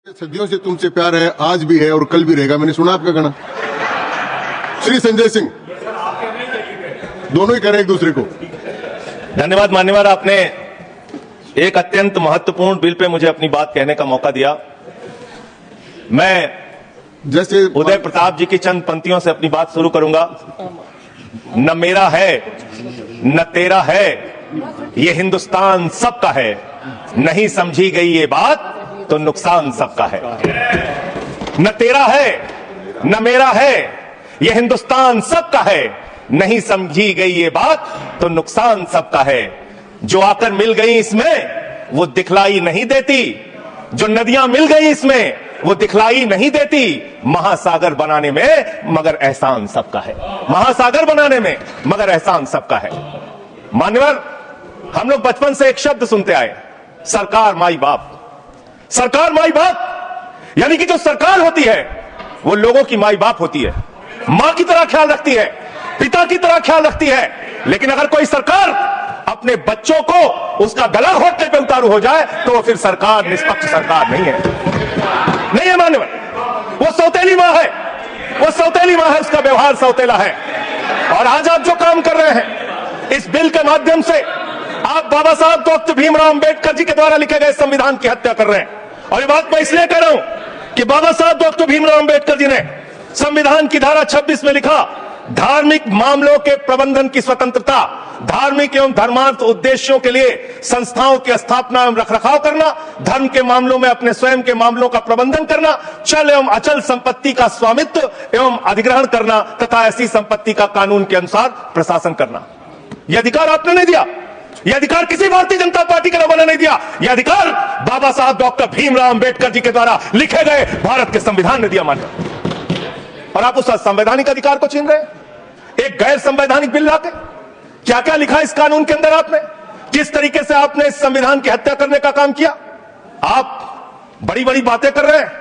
सदियों से तुमसे प्यार है, आज भी है और कल भी रहेगा। मैंने सुना आपका गाना। श्री संजय सिंह दोनों ही करें एक दूसरे को। धन्यवाद मान्यवर, आपने एक अत्यंत महत्वपूर्ण बिल पे मुझे अपनी बात कहने का मौका दिया। मैं जैसे उदय प्रताप जी की चंद पंक्तियों से अपनी बात शुरू करूंगा। न मेरा है न तेरा है, ये हिंदुस्तान सबका है, नहीं समझी गई ये बात तो नुकसान सबका है। न तेरा है न मेरा है, ये हिंदुस्तान सबका है, नहीं समझी गई ये बात तो नुकसान सबका है। जो आकर मिल गई इसमें वो दिखलाई नहीं देती, जो नदियां मिल गई इसमें वो दिखलाई नहीं देती, महासागर बनाने में मगर एहसान सबका है। महासागर बनाने में मगर एहसान सबका है। मान्यवर, हम लोग बचपन से एक शब्द सुनते आए, सरकार माई बाप। सरकार माई बाप यानी कि जो सरकार होती है वो लोगों की माई बाप होती है, मां की तरह ख्याल रखती है, पिता की तरह ख्याल रखती है। लेकिन अगर कोई सरकार अपने बच्चों को उसका गला घोटने पे उतारू हो जाए तो वो फिर सरकार निष्पक्ष सरकार नहीं है, नहीं है मान्यवर। वो सौतेली मां है, वो सौतेली मां है, उसका व्यवहार सौतेला है। और आज आप जो काम कर रहे हैं इस बिल के माध्यम से, आप बाबा साहब डॉक्टर भीमराव अंबेडकर जी के द्वारा लिखे गए संविधान की हत्या कर रहे हैं। और ये बात मैं इसलिए कह रहा हूं कि बाबा साहब डॉक्टर भीमराव अंबेडकर जी ने संविधान की धारा 26 में लिखा, धार्मिक मामलों के प्रबंधन की स्वतंत्रता, धार्मिक एवं धर्मार्थ उद्देश्यों के लिए संस्थाओं की स्थापना एवं रखरखाव करना, धर्म के मामलों में अपने स्वयं के मामलों का प्रबंधन करना, चल एवं अचल संपत्ति का स्वामित्व एवं अधिग्रहण करना तथा ऐसी संपत्ति का कानून के अनुसार प्रशासन करना। यह अधिकार आपने नहीं दिया, यह अधिकार किसी भारतीय जनता पार्टी के लोगों ने नहीं दिया, यह अधिकार बाबा साहब डॉक्टर भीमराव अंबेडकर जी के द्वारा लिखे गए भारत के संविधान ने दिया मान्य। और आप उस संवैधानिक अधिकार को छीन रहे हैं एक गैर संवैधानिक बिल लाके। क्या क्या लिखा इस कानून के अंदर आपने, किस तरीके से आपने इस संविधान की हत्या करने का काम किया। आप बड़ी बड़ी बातें कर रहे हैं।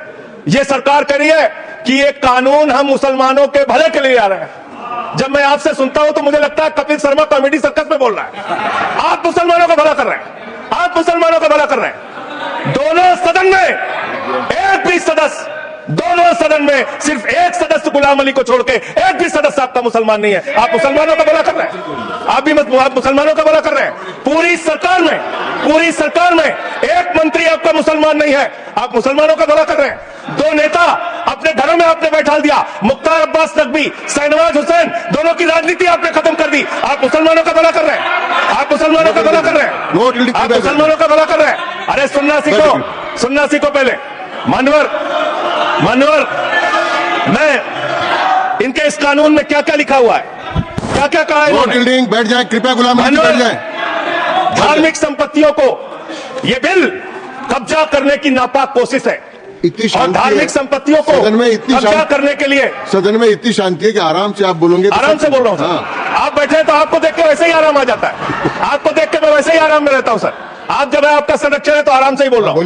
यह सरकार कह रही है कि ये कानून हम मुसलमानों के भले के लिए आ रहे हैं। जब मैं आपसे सुनता हूं तो मुझे लगता है कपिल शर्मा कॉमेडी सर्कस में बोल रहा है। आप मुसलमानों का भला कर रहे हैं, आप मुसलमानों का भला कर रहे हैं। दोनों सदन में एक भी सदस्य, दोनों सदन में सिर्फ एक सदस्य गुलाम अली को छोड़ के एक भी सदस्य आपका मुसलमान नहीं है। आप मुसलमानों का भला कर रहे हैं, आप मुसलमानों का भला कर रहे हैं। पूरी सरकार में एक मंत्री आपका मुसलमान नहीं है, आप मुसलमानों का भला कर रहे हैं। दो नेता अपने घरों में आपने बैठा दिया, मुख्तार अब्बास नकवी, शहनवाज हुसैन, दोनों की राजनीति आपने खत्म कर दी। आप मुसलमानों का भला कर रहे हैं, आप मुसलमानों का भला कर रहे हैं, आप मुसलमानों का भला कर रहे हैं। अरे सुनना सीखो, सुनना सीखो पहले। मान्यवर, मैं इनके इस कानून में क्या क्या लिखा हुआ है, क्या क्या कहा है इन्होंने। बैठ जाए कृपया, गुलाम अली बैठ जाए। धार्मिक संपत्तियों को ये बिल कब्जा करने की नापाक कोशिश है। इतनी और धार्मिक संपत्तियों को कब्जा करने के लिए सदन में इतनी शांति है कि आराम से आप बोलोगे। आराम से बोल रहा हूं सर। आप बैठे तो आपको देख के वैसे ही आराम आ जाता है, आपको देख के मैं वैसे ही आराम में रहता हूं सर। आप जब आपका संरक्षण है तो आराम से ही बोल रहा हूं।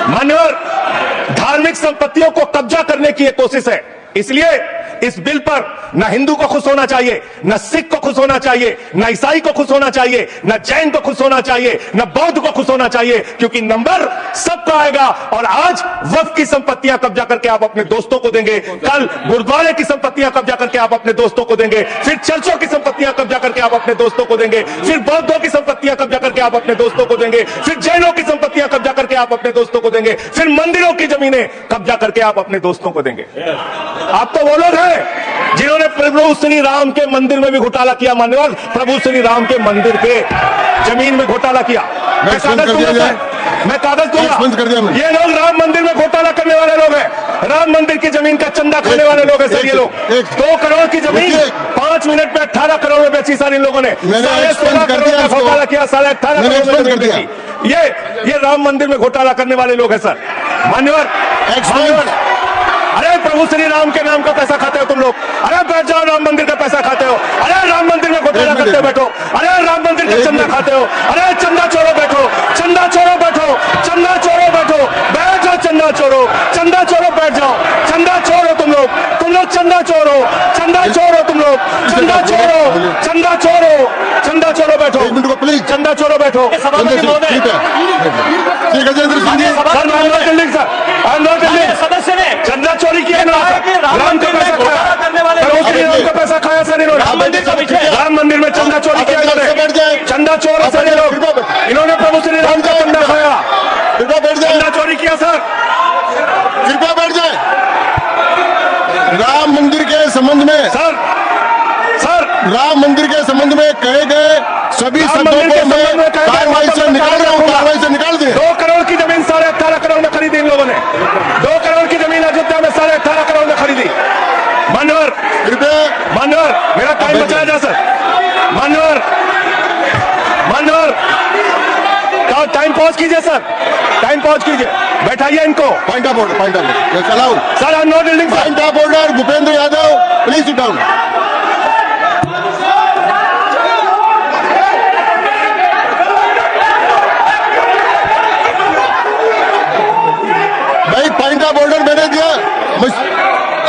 मान्यवर, धार्मिक संपत्तियों को कब्जा करने की एक कोशिश है। इसलिए इस बिल पर न हिंदू को खुश होना चाहिए, न सिख को खुश होना चाहिए, न ईसाई को खुश होना चाहिए, न जैन को खुश होना चाहिए, न बौद्ध को खुश होना चाहिए, क्योंकि नंबर सबका आएगा। और आज वक्फ की संपत्तियां कब्जा करके आप अपने दोस्तों को देंगे, कल गुरुद्वारे की संपत्तियां कब्जा करके आप अपने दोस्तों को देंगे, फिर चर्चों की संपत्तियां कब्जा करके आप अपने दोस्तों को देंगे, फिर बौद्धों की संपत्तियां कब्जा करके आप अपने दोस्तों को देंगे, फिर जैनों की संपत्तियां कब्जा करके आप अपने दोस्तों को देंगे, फिर मंदिरों की जमीनें कब्जा करके आप अपने दोस्तों को देंगे। आप तो वो लोग हैं जिन्होंने प्रभु श्री राम के मंदिर में भी घोटाला किया। मान्यवर, प्रभु श्री राम के मंदिर के जमीन में घोटाला किया। मैं कागज दूंगा। ये लोग राम मंदिर में घोटाला करने वाले लोग हैं, राम मंदिर की जमीन का चंदा खाने वाले लोग हैं सर। ये लोग 2 करोड़ की जमीन 5 मिनट में 18 करोड़ में बेची सर। इन लोगों ने 16.5 करोड़ का घोटाला किया, 18.5 करोड़ में बेची। ये राम मंदिर में घोटाला करने वाले लोग हैं सर। मान्यवर, अरे प्रभु श्री राम के नाम का पैसा खाते हो तुम लोग। अरे बैठ जाओ, राम मंदिर का पैसा खाते हो। अरे राम मंदिर में घोटाला करते हो, बैठो। अरे राम मंदिर का चंदा खाते हो। अरे चंदा चोरो, बैठो। चंदा चोरो, बैठो। चंदा चोरो, बैठो। बैठ जाओ, चंदा चोरो, चंदा चोरो, बैठ जाओ। चंदा चोरो तुम लोग चंदा चोरो, चंदा चोरो, तुम लोग चंदा चोरो, चंदा चोरो, चंदा चोरो, बैठो। चंदा चोरो, बैठो। ठीक है, गजेंद्र सिंह जी। चोरी किया ना, राम का पैसा खाया करने वाले राम का पैसा खाया सर इन्होंने। राम मंदिर का पीछे, राम मंदिर में चंदा चोरी किया इन्होंने, चंदा चोर है सर ये लोग, इन्होंने प्रभु श्री राम का चंदा खाया, कृपया बैठ जाए, चंदा चोरी किया सर। कृपया बैठ जाए। राम मंदिर के संबंध में सर राम मंदिर के संबंध में कहे गए सभी शब्दों को मैं कार्रवाई से निकाल रहा हूँ, कार्रवाई से निकाल दे। 2 करोड़ की जमीन 18.5 करोड़ में खरीदी इन लोगों ने, 2 करोड़ की जमीन अयोध्या में 18.5 करोड़ में खरीदी। मान्यवर मेरा टाइम बचाया जा सर, मान्यवर टाइम पॉज कीजिए सर, टाइम पॉज कीजिए, बैठाइए इनको। पॉइंट ऑफ ऑर्डर चलाओ sir, I am not dealing. Point of order Bhupendra Yadav, please sit down. भाई पॉइंट ऑफ ऑर्डर मैंने दिया,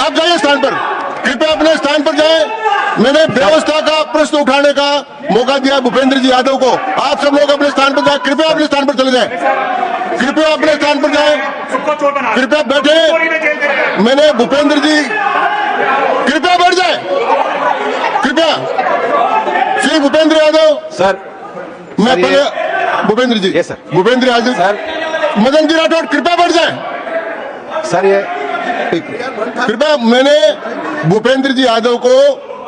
आप जाइए स्थान पर, कृपया अपने स्थान पर जाएं। मैंने व्यवस्था का प्रश्न उठाने का मौका दिया भूपेंद्र जी यादव को। आप सब लोग अपने स्थान पर जाएं, कृपया अपने स्थान पर चले जाएं, कृपया अपने स्थान पर जाएं, कृपया बैठे। मैंने भूपेंद्र जी, कृपया बैठ जाए, कृपया। श्री भूपेंद्र यादव सर, मैं पहले Bhupendra ji, yes sir, Bhupendra Yadav sir, Madan ji Rathore, कृपया बैठ जाए सर। ये कृपया, मैंने भूपेंद्र जी यादव को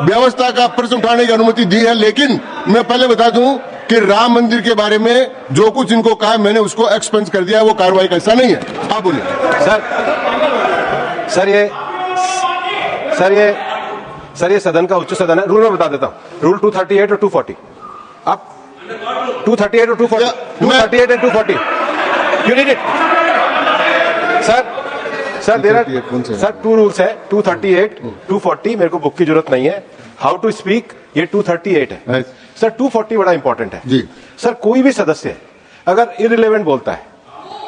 व्यवस्था का प्रश्न उठाने की अनुमति दी है, लेकिन मैं पहले बता दूं कि राम मंदिर के बारे में जो कुछ इनको कहा मैंने उसको एक्सपेंस कर दिया है, वो कार्रवाई का हिस्सा नहीं है। आप बोलिए सर ये सदन का उच्च सदन है। रूल में बता देता हूं, रूल 238 और 240। आप 238 और 240, 238 and 240 you need it sir there sir 2 rules है, 238 240। मेरे को बुक की जरूरत नहीं है। हाउ टू स्पीक ये 238 है सर। 240 बड़ा इंपॉर्टेंट है जी सर। कोई भी सदस्य अगर इररिलेवेंट बोलता है,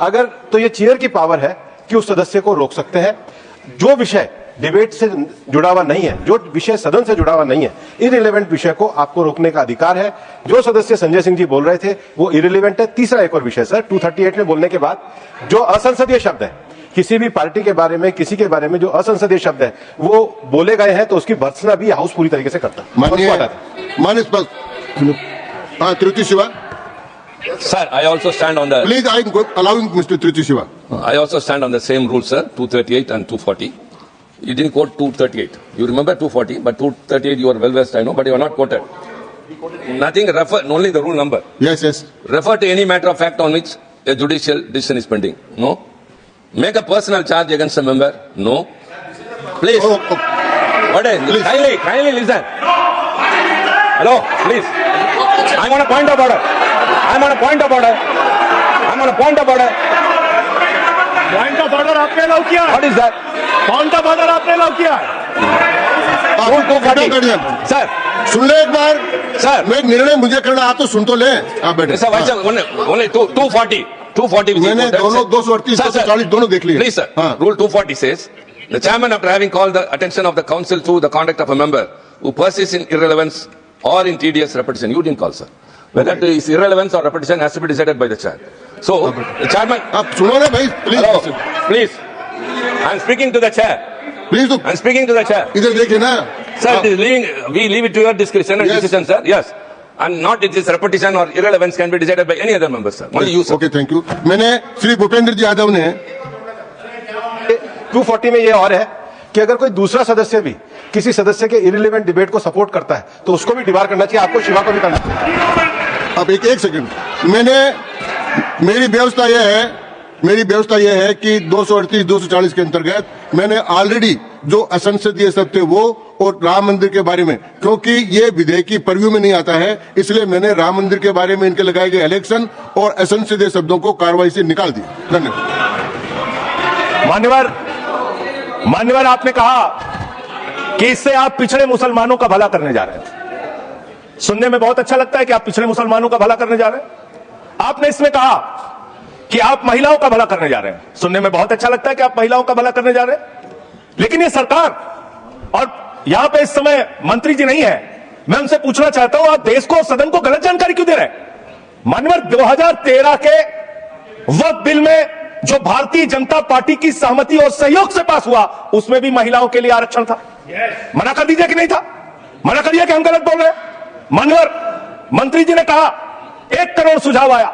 अगर तो ये चेयर की पावर है कि उस सदस्य को रोक सकते हैं। जो विषय डिबेट से जुड़ा हुआ नहीं है, जो विषय सदन से जुड़ा हुआ नहीं है, इररिलेवेंट विषय को आपको रोकने का अधिकार है। जो सदस्य संजय सिंह जी बोल रहे थे वो इररिलेवेंट है। तीसरा एक और विषय सर, 238 में बोलने के बाद जो असंसदीय शब्द है, किसी भी पार्टी के बारे में, किसी के बारे में जो असंसदीय शब्द है वो बोले गए हैं, तो उसकी भर्त्सना भी हाउस पूरी तरीके से करता है। माननीय स्पष्ट। हाँ, Trichy Shiva, Sir, I also stand on the. Please I am allowing mister Trichy Shiva. I also stand on the same rule, sir. 238 and 240. You didn't quote 238. You remember 240, but 238 you are well versed, I know, but you are not quoted. Nothing. Refer only the rule number. Yes yes, Refer to any matter of fact on which a judicial decision is pending. No. Make a personal charge against a member. No. Please. What is? Please. Kindly listen. Hello, please. I'm on a point of order. I'm on a point of order. I'm on a point of order. Point of order आपने allow किया है, What is that? Point of order आपने allow किया है। Sir, सुन ले एक बार Sir. मैं निर्णय मुझे करना, आप तो सुन तो ले। आप बैठे। Mr. Vice Chairman, only 240. 240 which is मैंने quoted, दोनों sir. 238 Sir, sir. 240 दोनों देख लिए। Please, sir. हाँ। Rule 240 says, the chairman, after having called the attention of the council to the conduct of a member who persists in irrelevance or in tedious repetition, you didn't call, sir. Whether it is irrelevance or repetition has to be decided by the chair. So, the chairman, आप सुनो ना भाई, hello, please please. I'm speaking to the chair. Please, तो I'm speaking to the chair. इधर देखिए ना Sir, it is we leave it to your discretion and Yes. decision, sir. Yes. And not it is repetition or irrelevance can be decided by any other member, sir. Only you, sir. Okay, thank you. मैंने श्री भूपेंद्र जी यादव ने 240 में ये और है कि अगर कोई दूसरा सदस्य भी किसी सदस्य के इररिलेवेंट डिबेट को सपोर्ट करता है तो उसको भी डिबार करना चाहिए। आपको शिवा को भी करना चाहिए। अब एक सेकंड, मेरी व्यवस्था यह है कि 238 240 के अंतर्गत मैंने ऑलरेडी जो असंसदीय शब्द थे वो और राम मंदिर के बारे में, क्योंकि ये विधेयक की परव्यू में नहीं आता है, इसलिए मैंने राम मंदिर के बारे में इनके लगाए गए इलेक्शन और असंसदीय शब्दों को कार्रवाई से निकाल दिया। धन्यवाद। मान्यवर आपने कहा कि इससे आप पिछड़े मुसलमानों का भला करने जा रहे हैं। सुनने में बहुत अच्छा लगता है कि आप पिछड़े मुसलमानों का भला करने जा रहे हैं। आपने इसमें कहा कि आप महिलाओं का भला करने जा रहे हैं। सुनने में बहुत अच्छा लगता है कि आप महिलाओं का भला करने जा रहे हैं, लेकिन ये सरकार और यहां पे इस समय मंत्री जी नहीं है, मैं उनसे पूछना चाहता हूं, आप देश को, सदन को गलत जानकारी क्यों दे रहे हैं? माननीय 2013 के वक्फ बिल में जो भारतीय जनता पार्टी की सहमति और सहयोग से पास हुआ, उसमें भी महिलाओं के लिए आरक्षण था। मना कर दीजिए कि नहीं था? मना करिए कि हम गलत बोल रहे हैं। मान्यवर मंत्री जी ने कहा 1 करोड़ सुझाव आया।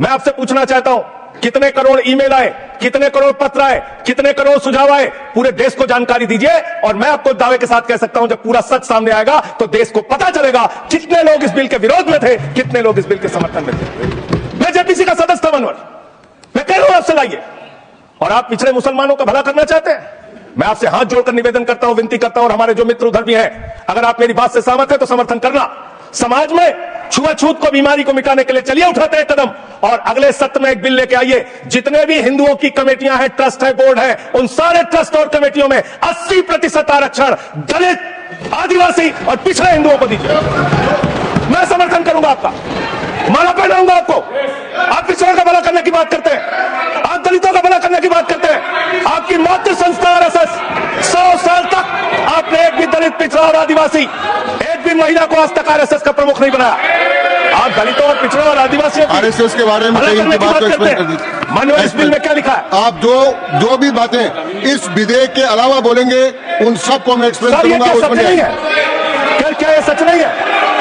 मैं आपसे पूछना चाहता हूं, कितने करोड़ ईमेल आए, कितने करोड़ पत्र आए, कितने करोड़ सुझाव आए? पूरे देश को जानकारी दीजिए, और मैं आपको दावे के साथ कह सकता हूं, जब पूरा सच सामने आएगा तो देश को पता चलेगा कितने लोग इस बिल के विरोध में थे, कितने लोग इस बिल के समर्थन में थे। मैं जेपीसी का सदस्य था मान्यवर, मैं कह रहा हूं आपसे लाइए। और आप पिछड़े मुसलमानों का भला करना चाहते हैं, मैं आपसे हाथ जोड़कर निवेदन करता हूं, विनती करता हूं, और हमारे जो मित्र उधर भी हैं, अगर आप मेरी बात से सहमत है तो समर्थन करना। समाज में छुआछूत को, बीमारी को मिटाने के लिए चलिए उठाते हैं कदम, और अगले सत्र में एक बिल लेके आइए। जितने भी हिंदुओं की कमेटियां हैं, ट्रस्ट है, बोर्ड है, उन सारे ट्रस्ट और कमेटियों में 80% आरक्षण दलित, आदिवासी और पिछड़े हिंदुओं को दीजिए। मैं समर्थन करूंगा आपका, माला पहनाऊंगा आपको। आप पिछड़ों का भला करने की बात करते हैं, आप दलितों का भला करने की बात करते हैं। आपकी मातृ संस्था आरएसएस 100 साल तक आपने एक भी दलित, पिछड़ा और आदिवासी, एक भी महिला को आज तक आरएसएस का प्रमुख नहीं बनाया। आप दलितों और पिछड़ों और आदिवासियों आरएसएस के बारे में कई इनकी बात को एक्सप्लेन कर दीजिए। माननीय, इस बिल में क्या लिखा है? आप जो भी बातें इस विधेयक के अलावा बोलेंगे, उन सबको मैं एक्सप्लेन सर, ये करूंगा। क्या सच नहीं है? क्या ये सच नहीं है?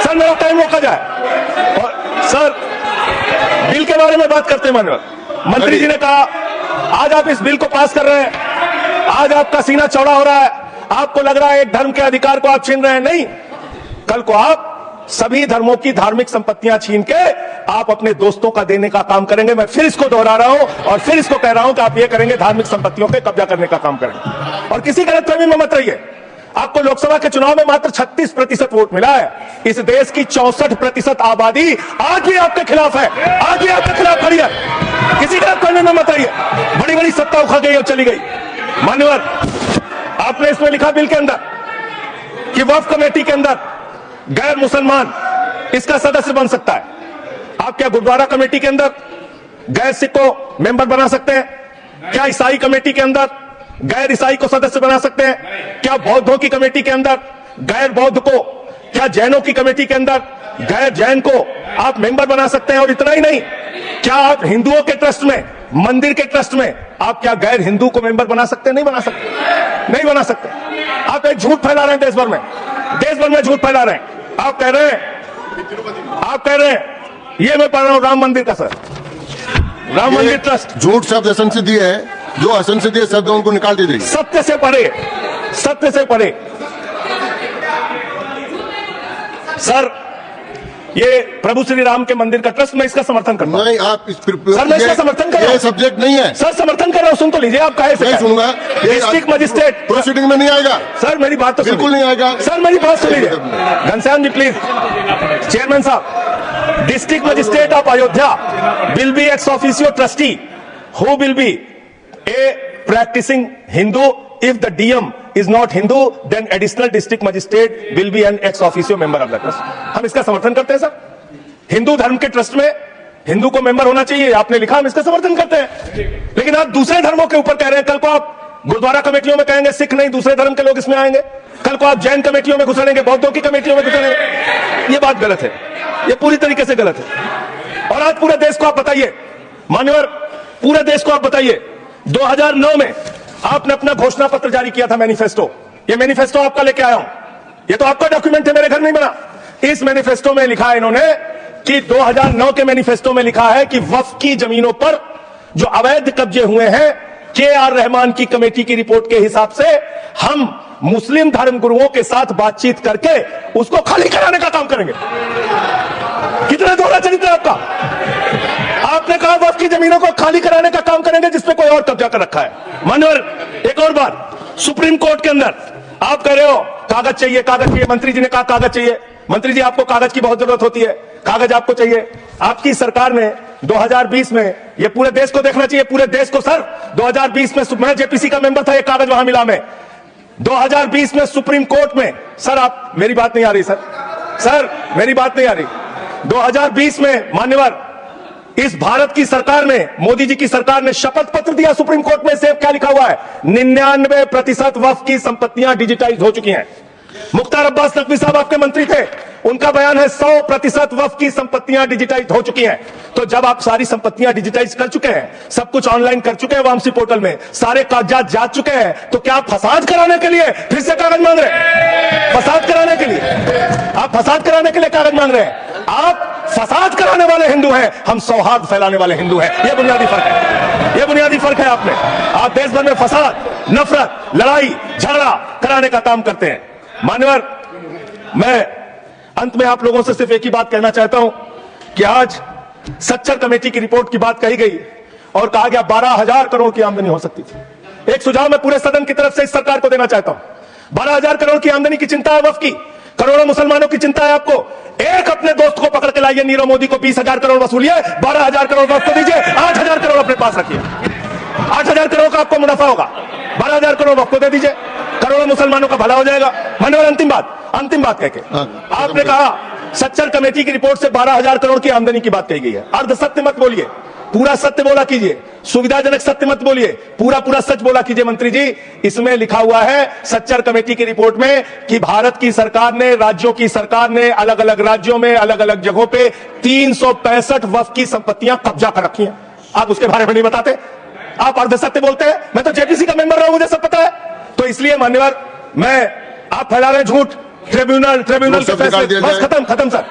सर, मेरा टाइम रोका जाए। और सर, बिल के बारे में बात करते हैं माननीय मंत्री जी ने कहा, आज आप इस बिल को पास कर रहे हैं, आज आपका सीना चौड़ा हो रहा है, आपको लग रहा है एक धर्म के अधिकार को आप छीन रहे हैं। नहीं, कल को आप सभी धर्मों की धार्मिक संपत्तियां छीन के आप अपने दोस्तों का देने का काम करेंगे। मैं फिर इसको दोहरा रहा हूं और फिर इसको कह रहा हूं कि आप ये करेंगे, धार्मिक संपत्तियों पे कब्जा करने का काम करेंगे। और किसी गलतफहमी में मत रहिए, आपको लोकसभा के चुनाव में मात्र 36% वोट मिला है। इस देश की 64% आबादी आज भी आपके खिलाफ है, आज भी आपके खिलाफ खड़ी है। किसी गलतफहमी में मत रहिए। बड़ी बड़ी सत्ता उखड़ गई और चली गई। मान्यवर, आपने इसमें लिखा बिल के अंदर कि वक्फ कमेटी के अंदर गैर मुसलमान इसका सदस्य बन सकता है। आप क्या गुरुद्वारा कमेटी के अंदर गैर सिख को मेंबर बना सकते हैं? क्या ईसाई कमेटी के अंदर गैर ईसाई को सदस्य बना सकते हैं? क्या बौद्धों की कमेटी के अंदर गैर बौद्ध को, क्या जैनों की कमेटी के अंदर गैर जैन को आप मेंबर बना सकते हैं? और इतना ही नहीं, क्या आप हिंदुओं के ट्रस्ट में, मंदिर के ट्रस्ट में आप क्या गैर हिंदू को मेंबर बना सकते हैं? नहीं बना सकते, नहीं बना सकते। आप एक झूठ फैला रहे हैं, देश भर में झूठ फैला रहे हैं। आप कह रहे हैं ये मैं पढ़ रहा हूं राम मंदिर का, सर, राम मंदिर ट्रस्ट। झूठ शब्द असंसदीय है, जो असंसदीय शब्द उनको निकाल दीजिए। सत्य से पढ़े, सत्य से पढ़े। सर, ये प्रभु श्री राम के मंदिर का ट्रस्ट, मैं इसका समर्थन करता हूं। नहीं, आप सर, मैं इसका समर्थन कर रहा हूं। ये सब्जेक्ट नहीं है सर, समर्थन कर रहा हूं, सुन तो लीजिए। आप कहे से नहीं सुनूंगा। डिस्ट्रिक्ट मजिस्ट्रेट प्रोसीडिंग में नहीं आएगा। सर, मेरी बात तो बिल्कुल नहीं आएगा। सर, मेरी बात सुन लीजिए। घनश्याम जी प्लीज, चेयरमैन साहब, district magistrate of Ayodhya will be ex officio trustee who will be a practising Hindu. If the DM is not Hindu, then additional district magistrate will be an ex officio member of the trust. हम इसका समर्थन करते हैं sir. Hindu धर्म के trust में हिंदू को member होना चाहिए, आपने लिखा, हम इसका समर्थन करते हैं। लेकिन आप दूसरे धर्मों के ऊपर कह रहे हैं। कल को आप गुरुद्वारा कमेटियों में कहेंगे सिख नहीं, दूसरे धर्म के लोग इसमें आएंगे। कल को आप जैन कमेटियों में घुसड़ेंगे, बौद्धों की कमेटियों में घुसड़ेंगे। ये बात गलत है, ये पूरी तरीके से गलत है। और आज पूरे देश को आप बताइए, मान्यवर, पूरे देश को आप बताइए, 2009 में आपने अपना घोषणा पत्र जारी किया था, मैनिफेस्टो। ये मैनिफेस्टो आपका लेके आया हूं, ये तो आपका डॉक्यूमेंट है, मेरे घर नहीं बना। इस मैनिफेस्टो में लिखा है इन्होंने कि 2009 के मैनिफेस्टो में लिखा है कि वक्फ की जमीनों पर जो अवैध कब्जे हुए हैं, के.आर. रहमान की कमेटी की रिपोर्ट के हिसाब से हम मुस्लिम धर्म गुरुओं के साथ बातचीत करके उसको खाली कराने का काम करेंगे। कितना दोहरा चरित्र है आपका। आपने कहा वक्फ की जमीनों को खाली कराने का काम करेंगे जिसपे कोई और कब्जा कर रखा है। मान्यवर, एक और बात, सुप्रीम कोर्ट के अंदर आप कह रहे हो कागज चाहिए, कागज चाहिए। मंत्री जी ने कहा कागज चाहिए। मंत्री जी, आपको कागज की बहुत जरूरत होती है, कागज आपको चाहिए। आपकी सरकार ने 2020 में, ये पूरे देश को देखना चाहिए, पूरे देश को सर, 2020 में मैं जेपीसी का मेंबर था, ये कागज वहां मिला मैं 2020 में सुप्रीम कोर्ट में। सर, आप, मेरी बात नहीं आ रही सर, मेरी बात नहीं आ रही। 2020 में मान्यवर, इस भारत की सरकार ने, मोदी जी की सरकार ने शपथ पत्र दिया सुप्रीम कोर्ट में। से क्या लिखा हुआ है? 99% वक्फ की संपत्तियां डिजिटाइज हो चुकी हैं। मुख्तार अब्बास नकवी साहब आपके मंत्री थे, उनका बयान है 100% वक्फ की संपत्तियां डिजिटाइज हो चुकी हैं। तो जब आप सारी संपत्तियां डिजिटाइज कर चुके हैं, सब कुछ ऑनलाइन कर चुके हैं वामसी पोर्टल में, सारे कागजात जा चुके हैं, तो क्या आप फसाद कराने के लिए फिर से कागज मांग रहे हैं? फसाद कराने के लिए आप फसाद कराने के लिए कागज मांग रहे हैं? आप फसाद कराने वाले हिंदू हैं, हम सौहार्द फैलाने वाले हिंदू हैं। यह बुनियादी फर्क है, यह बुनियादी फर्क है। आप देश भर में फसाद, नफरत, लड़ाई, झगड़ा कराने का काम करते हैं। मान्यवर, मैं अंत में आप लोगों से सिर्फ एक ही बात कहना चाहता हूं कि आज सच्चर कमेटी की रिपोर्ट की बात कही गई और कहा गया 12,000 करोड़ की आमदनी हो सकती थी। एक सुझाव मैं पूरे सदन की तरफ से इस सरकार को देना चाहता हूं। 12,000 करोड़ की आमदनी की चिंता है वक्फ की, करोड़ों मुसलमानों की चिंता है आपको। एक अपने दोस्त को पकड़ के लाइए, नीरव मोदी को 20,000 करोड़ वसूलिए, 12,000 करोड़ वक्फ को दीजिए, 8,000 करोड़ अपने पास रखिए। 8,000 करोड़ का आपको मुनाफा होगा, 12,000 करोड़ वक्फ को दे दीजिए, करोड़ों मुसलमानों का भला हो जाएगा। मान्यवर, अंतिम बात कह के आपने कहा सच्चर कमेटी की रिपोर्ट से 12,000 करोड़ की आमदनी की बात कही गई है। अर्ध सत्य मत बोलिए, पूरा सत्य बोला कीजिए, सुविधाजनक सत्य मत बोलिए, पूरा सच बोला कीजिए। मंत्री जी, इसमें लिखा हुआ है सच्चर कमेटी की रिपोर्ट में कि भारत की सरकार ने, राज्यों की सरकार ने अलग अलग राज्यों में अलग अलग जगहों पे 365 वक्फ की संपत्तियां कब्जा कर रखी हैं। आप उसके बारे में नहीं बताते, आप अर्ध सत्य बोलते हैं। मैं तो जेपीसी का मेंबर रहा हूं, मुझे सब पता है। तो इसलिए मान्यवर, आप फैला रहे झूठ, ट्रिब्यूनल के फैसले, बस खत्म सर,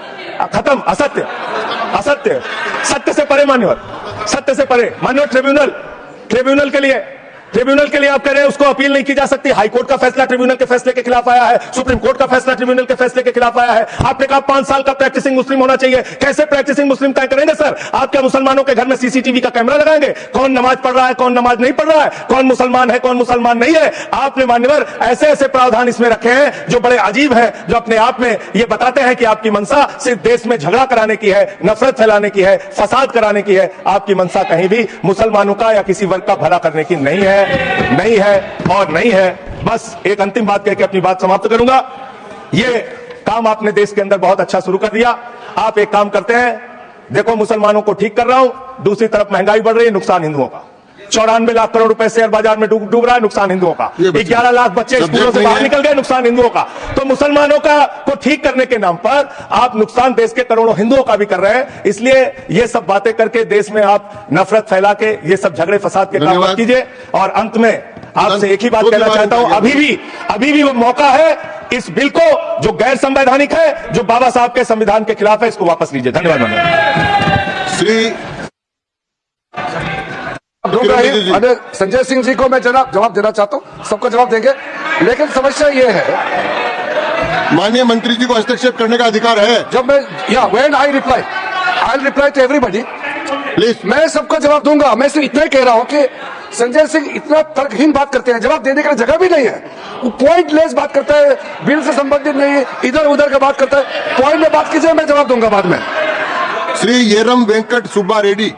खत्म। असत्य, सत्य से परे मान्यवर, सत्य से परे। मान्यवर, ट्रिब्यूनल के लिए आप कह रहे हैं उसको अपील नहीं की जा सकती। हाईकोर्ट का फैसला ट्रिब्यूनल के फैसले के खिलाफ आया है, सुप्रीम कोर्ट का फैसला ट्रिब्यूनल के फैसले के खिलाफ आया है। आपने कहा 5 साल का प्रैक्टिसिंग मुस्लिम होना चाहिए। कैसे प्रैक्टिसिंग मुस्लिम तय करेंगे सर? आप क्या मुसलमानों के घर में सीसीटीवी का कैमरा लगाएंगे? कौन नमाज पढ़ रहा है, कौन नमाज नहीं पढ़ रहा है, कौन मुसलमान है, कौन मुसलमान नहीं है? आपने मान्यवर ऐसे प्रावधान इसमें रखे हैं जो बड़े अजीब है, जो अपने आप में ये बताते हैं कि आपकी मंशा सिर्फ देश में झगड़ा कराने की है, नफरत फैलाने की है, फसाद कराने की है। आपकी मंशा कहीं भी मुसलमानों का या किसी वर्ग का भला करने की नहीं है और नहीं है। बस एक अंतिम बात कहकर अपनी बात समाप्त करूंगा। ये काम आपने देश के अंदर बहुत अच्छा शुरू कर दिया। आप एक काम करते हैं, देखो मुसलमानों को ठीक कर रहा हूं, दूसरी तरफ महंगाई बढ़ रही है, नुकसान हिंदुओं का। 94 लाख करोड़ रुपए शेयर बाजार में डूब रहा है, नुकसान हिंदुओं का। 11 लाख बच्चे स्कूलों से बाहर निकल गए, नुकसान हिंदुओं का। तो मुसलमानों को ठीक करने के नाम पर आप नुकसान देश के करोड़ों हिंदुओं का भी कर रहे हैं। इसलिए ये सब बातें करके देश में आप नफरत फैला के ये सब झगड़े फसाद के काम मत कीजिए। और अंत में आपसे एक ही बात कहना चाहता हूं, अभी भी वो मौका है, इस बिल को जो गैर संवैधानिक है, जो बाबा साहब के संविधान के खिलाफ है, इसको वापस लीजिए। धन्यवाद। श्री संजय सिंह जी को मैं जवाब देना चाहता हूं, सबको जवाब देंगे, लेकिन समस्या ये है, माननीय मंत्री जी को हस्तक्षेप करने का अधिकार है। जब मैं when I reply to everybody, please, मैं सबको जवाब दूंगा। मैं सिर्फ इतना ही कह रहा हूं कि संजय सिंह इतना तर्कहीन बात करते हैं, जवाब देने के लिए जगह भी नहीं है। वो पॉइंटलेस बात करता है, बिल से संबंधित नहीं, इधर उधर का बात करता है। पॉइंट में बात कीजिए, मैं जवाब दूंगा बाद में। श्री येरम वेंकट सुब्बा रेड्डी।